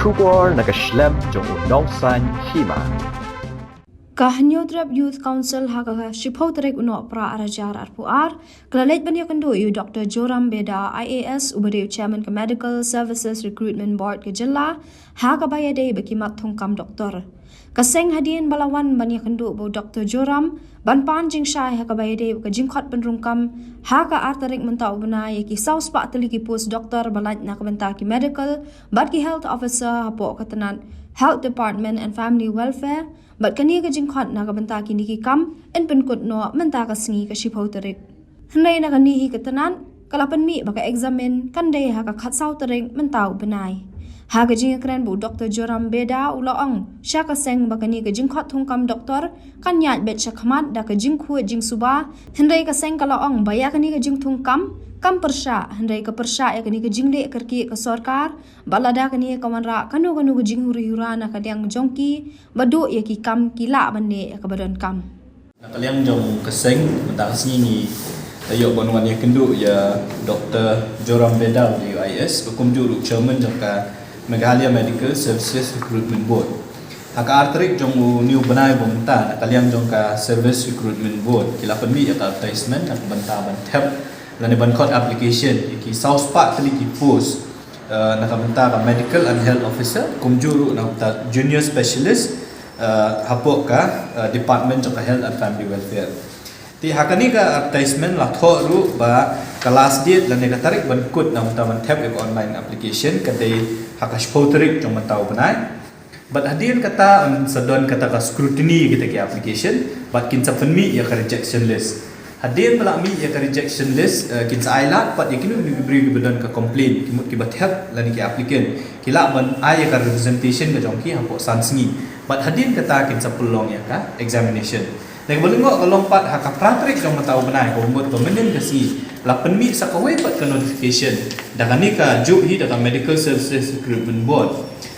Shubor nakaslem jong unongsan hima. Kahanyodrep Youth Council hagaga shiphotrek uno pra arajar arpuar klalej banya kendo yu Dr. Joram Beda IAS ubadeu chairman ke Medical Services Recruitment Board ke Jilla haga bayade bekimat thongkam doktor kaseng hadien balawan banya kendo bo Dr. Joram ban pan jing shai haga bayade ke jingkhot penrungkam haga artarik mentau bena yaki saus pa teliki post doktor balaj nak benta ki medical bat ki health officer hapo katanan Health Department and Family Welfare bat kani ka jingkhot na ka banta kini ki kam en pen kut no menta ka singi ka shipho tarik hnai na kani hi katanan kalapan mi baka examine kande ha ka khatsau tarik mentau benai ha ka jing kran bu Dr. Joram Beda ulaong sha ka seng baka ni ka jingkhot thung kam doktor kan yat bet shakmat da ka jingkhu jing suba hnai ka seng kalaong baya kani ka jing thung kam persya hendai ke persya ya kini ke jingle kerki ke sarkar balada kini ke manra kanu ke jing huri-hurana ka diang jongki badu ya ki kam kila bande ke badan kam nakaliang jong keseng mentang sini ni tayo konuan yang kendu ya Dr. Joram Beda di UIS berkumju chairman jong ka Meghalaya Medical Services Recruitment Board haka artrik jong new benai bomta nakaliang jong ka Service Recruitment Board kila penmi ya advertisement nak benta bantap lani bankot application ki South Park tali ki post nak benta ka medical and health officer kumjuru nak junior specialist hapok ka department of health and family welfare ti hakani ka advertisement la tho ru ba kelas dia lani ka tarik bankut nak benta bantap ke online application kadai hakash potrik jong mentau benai but hadian kata sedon kata ka scrutiny kita ki application but kin sapmi ya ka rejection list hadian pelakmi ya ka rejection list kita ailat pat yakinu diberi kebedan ka complain kimut ki bathap lani ki applicant kila ban ai ka representation ka jongki hapok sansngi but hadian kata kin sapulong ya ka examination dan belengok kalau pat hak pratrik jong matau benai ko mut pemenen kasi la penmi sakawe pat ka notification dakani ka jup hi da medical services recruitment board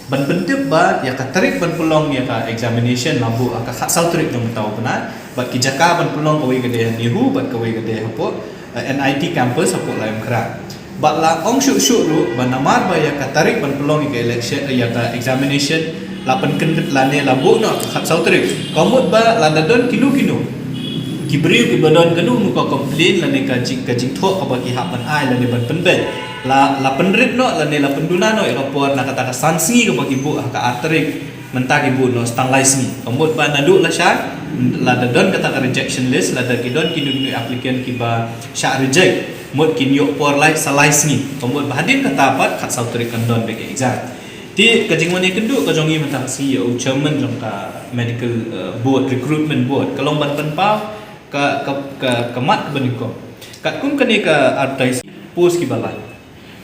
ban bentep ba ya ka tarik ban pelong ya ka examination lambu ka khatsal tarik jong matau benai bat ki jaka ban pelong kawai gede niru bat kawai gede hapo NIT campus hapo laim kra bat la ong syuk ru ban namar ba ya ka tarik ban pelong ke election ya ka examination la pen kendet lane lambu no khatsal tarik komut ba la dadon kinu ki beri ki badon kanu muka complain lane ka jing tho ka ba ki hapan ai lane ban penbet la penrit no lane la penduna no rapor na kata ka sansi ka ba ki bu ka arterik mentag ibu no stang laisni komut ba nadu la sya la dadon kata ka rejection list la dadon kinu applicant ki ba sya reject mut kin yo por lai salaisni komut ba hadin kata pat khat sautri kandon be exam ti kajing mani kendu ka jongi mentang si yo chairman jong ka medical board recruitment board kalong ban penpa ka mat banikom kat kum kani ka advertise post ki balai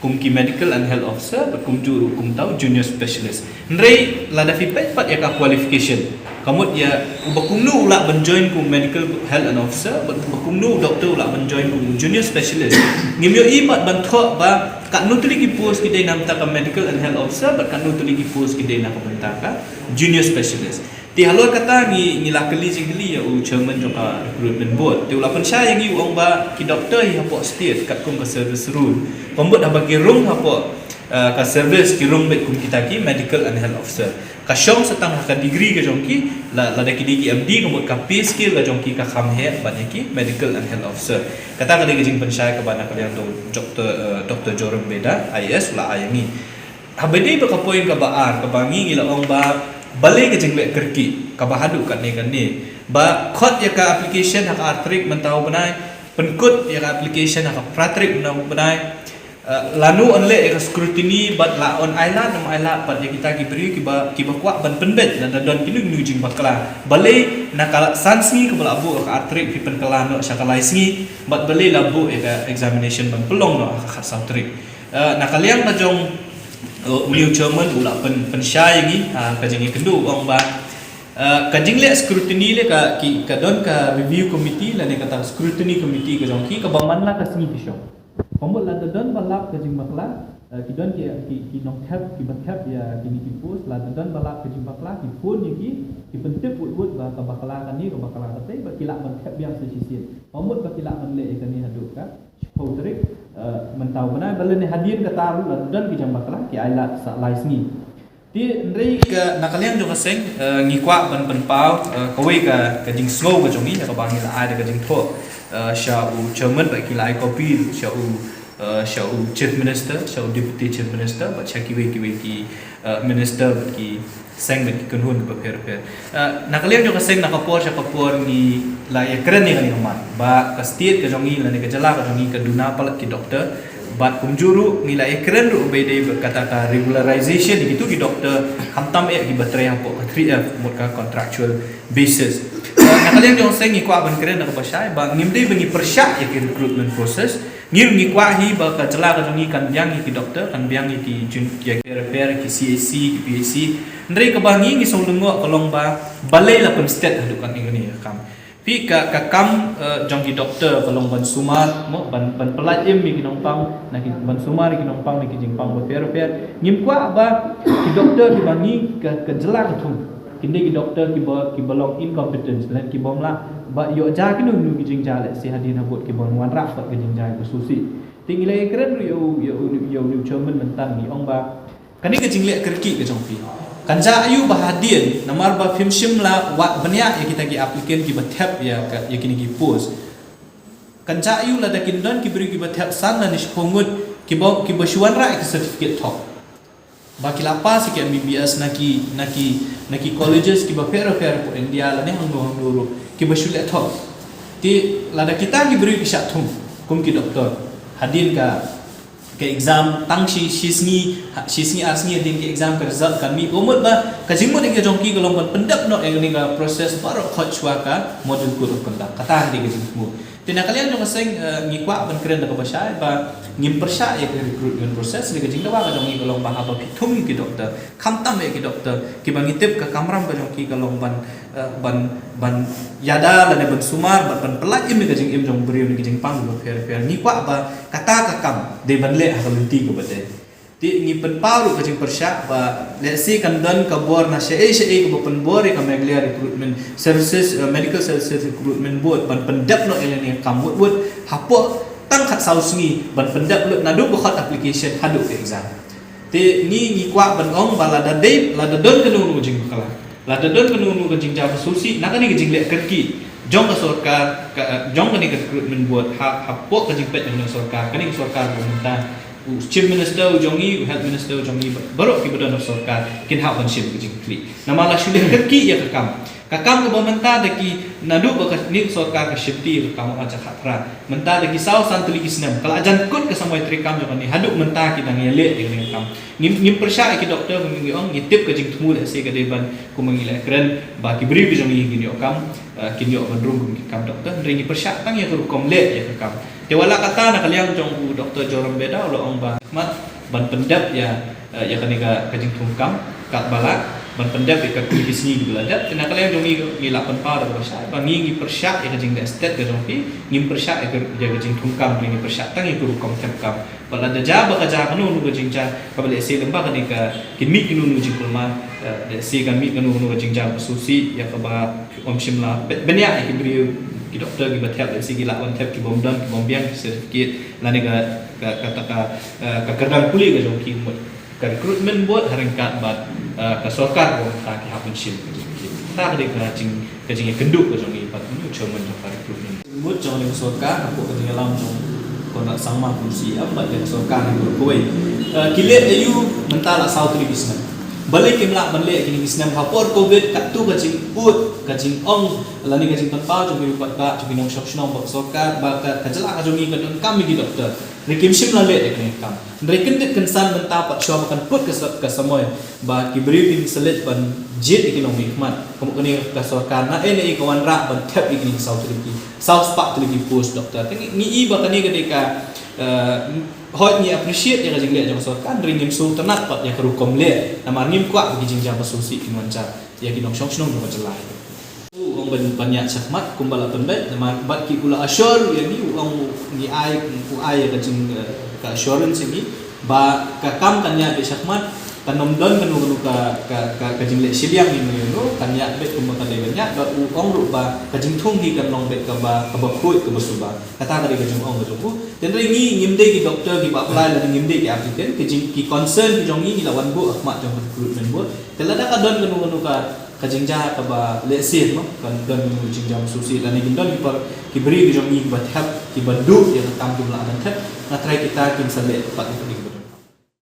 kum ki medical and health officer kum juru kum tau junior specialist nrei lada feedback pat ya ka qualification kamut ya bakum nu ula ban join kum medical health and officer bakum nu doctor ula ban join kum junior specialist ngimyo i pat ban tho ba kat nu tuli ki post ki dei nam ta ka medical and health officer bat kat nu tuli ki post ki dei na ka benta ka junior specialist ti halor kata ni lakali jingli ya chairman jong ka recruitment board ti ula pen sya yang yu ong ba ki doctor hi hapo state kat kum ka service rule pembut dah bagi room hapo ka service ki room bet kum kita ki medical and health officer ka syong setang ka degree ka jong ki la da ki di MD kum ka pay skill ka jong ki ka kham he banyak ki medical and health officer kata ka jing pen sya ka bana ka yang Dr. Joram Beda IAS ula ayangi habedi ba ka point ka baan ka bangi ila ong ba balai ke jenglek kerki ka bahadu kat ni ba khot ya ka application hak artrik mentau benai penkut ya ka application hak pratrik mentau benai lanu onle ya ka scrutiny bat la on island nam island pat ya kita ki beri ki ba kuat ban penbet dan don kinu jing bakla balai nakala sansni ke bala abu ka artrik ki pen kala no sakalai singi bat balai labu ya ka examination ban pelong no hak sautrik nakaliang na jong Uliu chairman ula pensya yangi kajing kendu ong ba kajing le scrutiny le ka don ka review committee la ne kata scrutiny committee ka jong ki ka baman la ka singi pisho pamul la don balap kajing bakla ki don ki nong tap ki bathap ya kini ki post la don balap kajing bakla ki phone ki pentep wut ba ka bakla kan ni ka bakla ka te ba kilak ban tap biang sisi pamul ba kilak ban le ka ni hadu ka potrik mentau mana balen hadian kata dan ki jambaklah ki ailat sa laisni Di ndrei ka nakaliang jo kaseng ngikwa ban pau kawai ka jing slow ka jongi ka bangi la ai ka jing tho sha u chairman ba ki lai copy sha u chief minister sha u deputy chief minister ba cha ki minister ki seng ba ki kunhun ba per nakaliang jo kaseng nakapor sha kapor ni la ya kren ni kan man ba ka state ka jongi la ne ka jala ka jongi ka duna pal ki doctor bat kumjuru nilai keren ru bede kata ka regularization gitu di doktor hamtam ki batrai yang po 3F mut ka contractual basis nakalian jong seng ikwa ban keren na basai ba ngimdei bengi persyak ya recruitment process ngir ngikwa hi ba ka jela ka jongi kan biang ki doktor kan biang ki jun ya repair ki CAC ki PAC ndrei ka bangi ngi song lengo kolong ba balai la pen state hadu kan ingni kam pi ka kam jongki doktor kalong ban sumar mo ban pelat im mi kinong pang na ban sumar kinong pang ni kijing pang bo fer ngim kwa ba ki doktor ki bangi ka jelang thum kinde ki doktor ki balong incompetence lan ki bom la ba yo ja ki nu kijing ja le se hadin habot ki bon wan rak pat kijing ja ko susi tingile keren yo chairman mentan ni ong ba kani kijing le kerki ke jong pi Kanja ayu bahadian namar ba film shimla wa banyak ya kita ki applicant ki bathap ya kini ki post kanja ayu la dakin don ki beri ki bathap san la nish pongut ki basuan ra ki certificate top ba ki lapa si ki MBBS naki colleges ki ba fair po India la ne hang dulu ki basule top ti la da kita ki beri ki syak thum kum ki doktor hadin ka ke exam tang shisni asni din ke exam ka result kami umut ba kajimut ke jongki golong pendap no yang ni ka proses baru khotchwa ka modul kur kontak kata di ke jingmu tina kalian jong seng ngikwa ban keren da ka basai ba ngim persya ya ke recruitment process ni ke jingdawa ka jongi golong ba haba pithum ki doktor khamtam ya ki doktor ki bangitip ka kamram ka jongki golong ban yada la ban sumar ban pelat im ke jing im jong beriu ni ke jing pang ba fer ngikwa ba kata ka kam de ban le ha kalunti ko bade ti ngi pen paru ka jing persya ba le si kan dan ka bor na she ko pen bor ka meglia recruitment services medical services recruitment board ban pendap no yang kam wut hapo tang khat sausngi ban pendap lut nadu ko khat application hadu ke exam ti ngi kwa ban ong bala da dei la da don ka nu jing kala la da don ka nu ka jing ja susi nakani ke jing le kerki jong ka sarkar jong ka ni recruitment board hapo ka jing pet ng sarkar kani sarkar pemerintah chief minister jongi health minister jongi baru ki badan sarkar kin ha ban ship jing kli namala shule kerki ya kakam ko menta deki nadu ba ni sarkar ka shipti kam aja khatra menta deki saw santli kisnam kala ajan kut ke samoi trikam jo ni hadu menta ki dang yele dengan kam ngim persya ki doktor ngi ong ngitip ke jing thmu le se ke deban ko mangile kren ba ki bri bi jongi gini okam kini ok bandrung ki kam doktor ringi persya tang ya ko kom le ya kam te wala kata na kaliang jong doktor Joram Beda lo ong ba mat ban pendap ya kanika ka jing thum kam kat balak ban pendap ka kulis ni geladat kena kalian jongi ngilapan pa da persya ba ngi persya ka jing da state ka jongpi ngim persya ka jaga jing thum kam ngi persya tang ya ko kom tem kam bala da jaba ka ja kanu nu jing ja ka bale se lamba ka ni ka kimi kinu nu jing kulma da se ka mi kanu nu jing ja susi ya ka ba om shimla benya ki brio ki doktor ki bathap si ki lawan thap ki bomdan ki bombiang ki certificate lani ka kata ka kadang kuli ka jongki ka recruitment board harangkat bat ka sarkar ko ta ki hapun shim ta ka jing kenduk ka jongi pat nu chairman ka recruitment board jong ni sarkar ko ka jing lam jong ko nak sama kursi amma ka sarkar ni ko kile ayu mentala south division balik kimla banle kini kisnam hapor covid katu kajing put kajing ong lani kajing tanpa jong rupat ba jong nong shop shnom bak sarkar ba ka jela ka jongi kan kami ki doktor rekim shim la le ekne kam reken det kensan menta pat shwa kan put ke samoy ba ki beri tin selet ban jet ikino hikmat kamu kini ka sarkar na ene kawan ra ban tap ikini south liki south pak liki post doktor ni i ba kani ketika hoi ni appreciate ya jing le jong sarkar ringim su tenak pat ya kerukom le namar ngim kwa gi jing jam susi kinwanca ya kinong shong shong no jelai ong banyak sakmat kumbala pendet namar bat ki kula assure ya ni ong ni ai ku ai ka jing ka assurance ni ba ka kam kan ya be sakmat kan nom don kan nu ka jing le sibiang ni no kan ya bet kum kan le banyak dot u ong ru ba ka jing thung gi kan long bet ka ba khoi ka suba kata ka jing ong ka ju dan ri ni ngim de ki doctor ki ba apply la ngim de ki applicant ki jing ki concern ki jong ni lawan bu akmat jong recruitment bu kala da ka don ka jing ja ka ba le sin no kan don jing jam susi la ni don ki beri ki jong ni ba help ki ba du ya tam jumlah dan na try kita kim sale pat ni